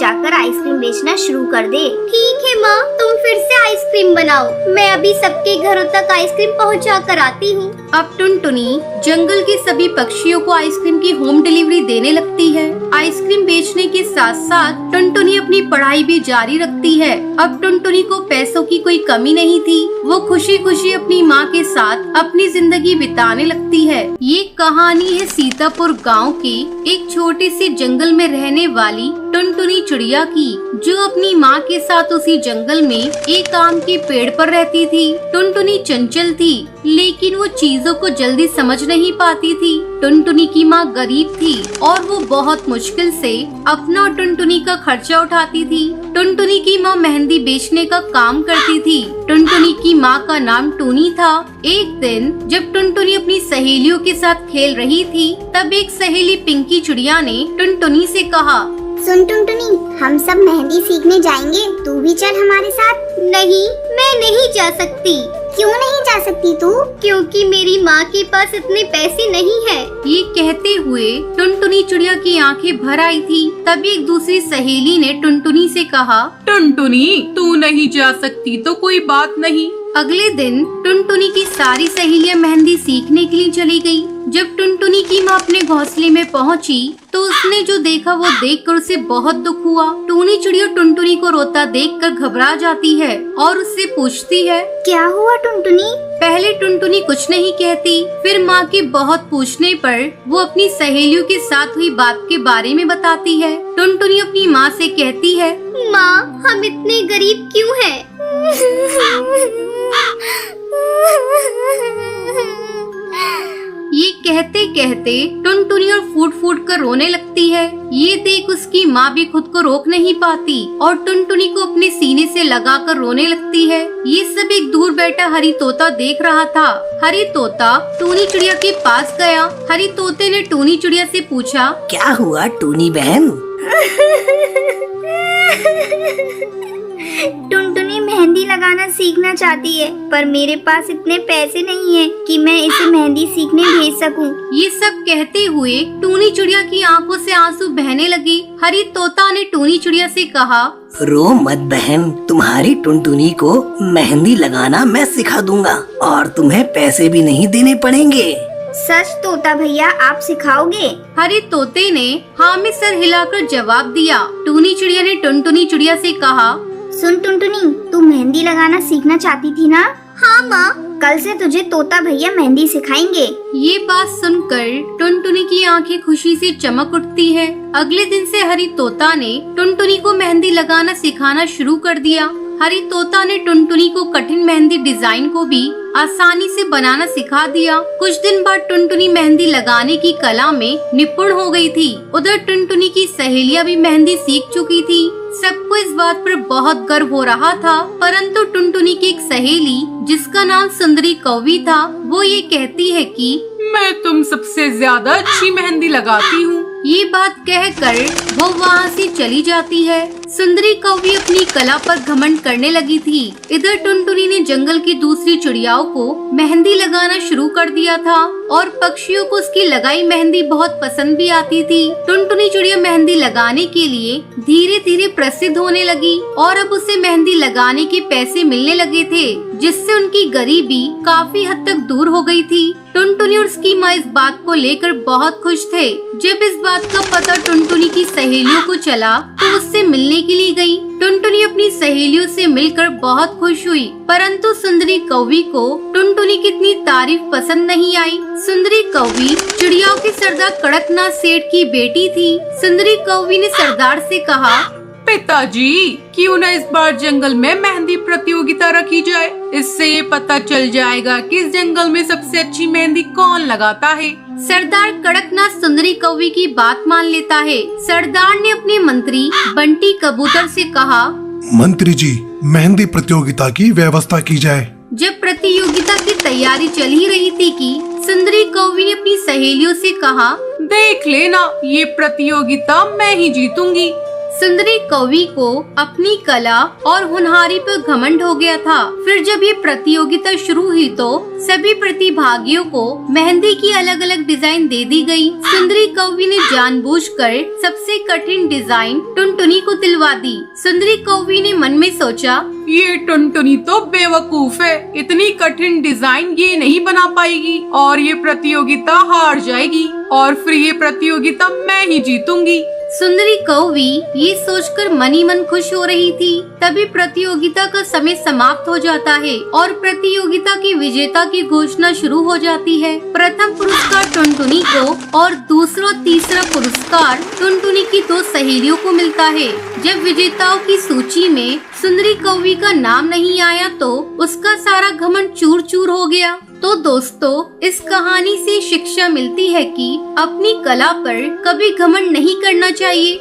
जाकर आइसक्रीम बेचना शुरू कर दे। ठीक है माँ, तुम फिर से आइसक्रीम बनाओ, मैं अभी सबके घरों तक आइसक्रीम पहुँचा कर आती हूँ। अब टुनटुनी जंगल के सभी पक्षियों को आइसक्रीम की होम डिलीवरी देने लगती है। आइसक्रीम बेचने के साथ साथ टुनटुनी अपनी पढ़ाई भी जारी रखती है। अब टुनटुनी को पैसों की कोई कमी नहीं थी, वो खुशी खुशी अपनी माँ के साथ अपनी जिंदगी बिताने लगती है। ये कहानी है सीतापुर गांव के एक छोटे से जंगल में रहने वाली टुनटुनी चिड़िया की, जो अपनी माँ के साथ उसी जंगल में एक आम के पेड़ पर रहती थी। टुनटुनी चंचल थी, लेकिन वो चीजों को जल्दी समझ नहीं पाती थी। टुनटुनी की माँ गरीब थी और वो बहुत मुश्किल से अपना और टुनटुनी का खर्चा उठाती थी। टुनटुनी की माँ मेहंदी बेचने का काम करती थी। टुनटुनी की माँ का नाम टूनी था। एक दिन जब टुनटुनी अपनी सहेलियों के साथ खेल रही थी, तब एक सहेली पिंकी चिड़िया ने टुनटुनी से कहा, सुन टुनटुनी, हम सब मेहंदी सीखने जाएंगे, तू भी चल हमारे साथ। नहीं, मैं नहीं जा सकती। क्यों नहीं जा सकती तू? क्योंकि मेरी माँ के पास इतने पैसे नहीं है। ये कहते हुए टुनटुनी चिड़िया की आंखें भर आई थी। तभी एक दूसरी सहेली ने टुनटुनी से कहा, टुनटुनी, तू नहीं जा सकती तो कोई बात नहीं। अगले दिन टुनटुनी की सारी सहेलियां मेहंदी सीखने के लिए चली गयी। जब टुनटुनी की माँ अपने घोंसले में पहुँची तो उसने जो देखा वो देखकर उसे बहुत दुख हुआ। टूनी चिड़िया टुनटुनी को रोता देखकर घबरा जाती है और उससे पूछती है, क्या हुआ टुनटुनी? पहले टुनटुनी कुछ नहीं कहती, फिर माँ के बहुत पूछने पर वो अपनी सहेलियों के साथ हुई बात के बारे में बताती है। टुनटुनी अपनी माँ से कहती है, माँ, हम इतने गरीब क्यों हैं? ये कहते कहते टुनटुनी और फूट फूट कर रोने लगती है। ये देख उसकी माँ भी खुद को रोक नहीं पाती और टुनटुनी को अपने सीने से लगाकर रोने लगती है। ये सब एक दूर बैठा हरी तोता देख रहा था। हरी तोता टूनी चिड़िया के पास गया। हरी तोते ने टूनी चिड़िया से पूछा, क्या हुआ टूनी बहन? टुनटुनी मेहंदी लगाना सीखना चाहती है, पर मेरे पास इतने पैसे नहीं है कि मैं इसे मेहंदी सीखने भेज सकूं। ये सब कहते हुए टूनी चिड़िया की आंखों से आंसू बहने लगे। हरी तोता ने टूनी चिड़िया से कहा, रो मत बहन, तुम्हारी टुनटुनी को मेहंदी लगाना मैं सिखा दूंगा और तुम्हें पैसे भी नहीं देने पड़ेंगे। सच तोता भैया, आप सिखाओगे? हरी तोते ने हाँ में सर हिलाकर जवाब दिया। टूनी चिड़िया ने टुनटुनी चिड़िया से कहा, सुन टुनटुनी, तू मेहंदी लगाना सीखना चाहती थी ना? हाँ माँ, कल से तुझे तोता भैया मेहंदी सिखाएंगे। ये बात सुनकर टुनटुनी की आंखें खुशी से चमक उठती है। अगले दिन से हरी तोता ने टुनटुनी को मेहंदी लगाना सिखाना शुरू कर दिया। हरी तोता ने टुनटुनी को कठिन मेहंदी डिजाइन को भी आसानी से बनाना सिखा दिया। कुछ दिन बाद टुनटुनी मेहंदी लगाने की कला में निपुण हो गई थी। उधर टुनटुनी की सहेलियां भी मेहंदी सीख चुकी थी। सबको इस बात पर बहुत गर्व हो रहा था, परंतु टुनटुनी की एक सहेली जिसका नाम सुंदरी कौवी था, वो ये कहती है कि मैं तुम सबसे ज्यादा अच्छी मेहंदी लगाती हूँ। ये बात कहकर वो वहाँ से चली जाती है। सुंदरी कौवी अपनी कला पर घमंड करने लगी थी। इधर टुनटुनी ने जंगल की दूसरी चिड़ियाओं को मेहंदी लगाना शुरू कर दिया था और पक्षियों को उसकी लगाई मेहंदी बहुत पसंद भी आती थी। टुनटुनी चिड़िया मेहंदी लगाने के लिए धीरे धीरे प्रसिद्ध होने लगी और अब उसे मेहंदी लगाने के पैसे मिलने लगे थे, जिससे उनकी गरीबी काफी हद तक दूर हो गई थी। टुनटुनी और उसकी माँ इस बात को लेकर बहुत खुश थे। जब इस बात का पता टुनटुनी की सहेलियों को चला तो उससे मिलने के लिए गई। टुनटुनी अपनी सहेलियों से मिलकर बहुत खुश हुई, परंतु सुंदरी कौवी को टुनटुनी की इतनी तारीफ पसंद नहीं आई। सुंदरी कौवी चिड़ियाओं के सरदार कड़कनाथ सेठ की बेटी थी। सुंदरी कौवी ने सरदार से कहा, पिताजी, क्यों न इस बार जंगल में मेहंदी प्रतियोगिता रखी जाए। इससे ये पता चल जाएगा कि इस जंगल में सबसे अच्छी मेहंदी कौन लगाता है। सरदार कड़कनाथ सुंदरी कौवी की बात मान लेता है। सरदार ने अपने मंत्री बंटी कबूतर से कहा, मंत्री जी, मेहंदी प्रतियोगिता की व्यवस्था की जाए। जब प्रतियोगिता की तैयारी चल ही रही थी कि सुंदरी कौवी ने अपनी सहेलियों से कहा, देख लेना, ये प्रतियोगिता मैं ही जीतूंगी। सुंदरी कौवी को अपनी कला और होनहारी पर घमंड हो गया था। फिर जब ये प्रतियोगिता शुरू हुई तो सभी प्रतिभागियों को मेहंदी की अलग अलग डिजाइन दे दी गई। सुंदरी कौवी ने जानबूझकर सबसे कठिन डिजाइन टुनटुनी को दिलवा दी। सुंदरी कौवी ने मन में सोचा, ये टुनटुनी तो बेवकूफ है, इतनी कठिन डिजाइन ये नहीं बना पाएगी और ये प्रतियोगिता हार जाएगी और फिर ये प्रतियोगिता मैं ही जीतूंगी। सुंदरी कौवी ये सोचकर मन ही मन खुश हो रही थी। तभी प्रतियोगिता का समय समाप्त हो जाता है और प्रतियोगिता की विजेता की घोषणा शुरू हो जाती है। प्रथम पुरस्कार टुनटुनी को और दूसरा और तीसरा पुरस्कार टुनटुनी की 2 सहेलियों को मिलता है। जब विजेताओं की सूची में सुंदरी कौवी का नाम नहीं आया तो उसका सारा घमंड चूर चूर हो गया। तो दोस्तों, इस कहानी से शिक्षा मिलती है कि अपनी कला पर कभी घमंड नहीं करना चाहिए।